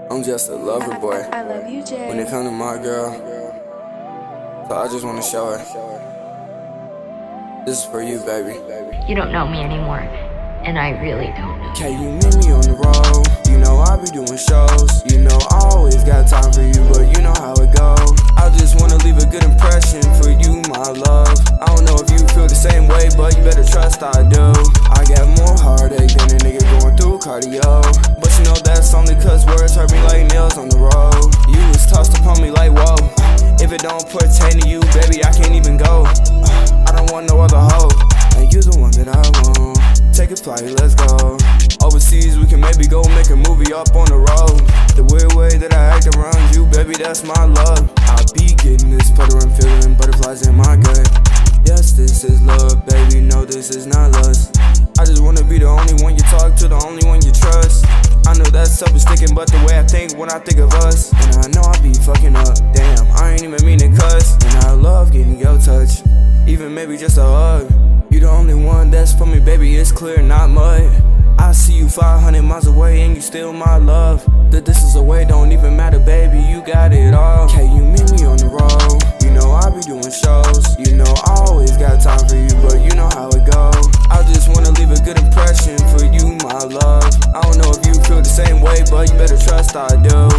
I'm just a lover boy. I love you, Jay. When it comes to my girl, so I just wanna show her. This is for you, baby. You don't know me anymore, and I really don't know. Can you meet me on the road? You know I be doing shows. You know I always got time for you, but you know how it goes. I just wanna leave a good impression for you, my love. I don't know if you feel the same way, but you better trust I do. I got more heartache than a nigga going through cardio, but you know that's only cause words hurt me like nails on the road. You was tossed upon me like whoa. If it don't pertain to you, baby, I can't even go. I don't want no other hoe, and you the one that I want. Take a flight, let's go. Overseas, we can maybe go make a movie up on the road. The weird way that I act around you, baby, that's my love. I be getting this fluttering feeling, butterflies in my gut. Yes, this is love, baby, no, this is not lust. I just wanna be the only one you talk to, the only one you trust. I know that stuff is sticking, but the way I think when I think of us, and I know I be fucking up, damn, I ain't even mean to cuss. And I love getting your touch, even maybe just a hug. You the only one that's for me, baby, it's clear, not mud. I see you 500 miles away and you still my love. The distance away don't even matter, baby, you got it all. Can you meet me on the road? You know I be doing shows. You know I always got time for you, but you know how it goes. I just wanna leave a good impression for you, my love. I don't know if you feel the same way, but you better trust I do.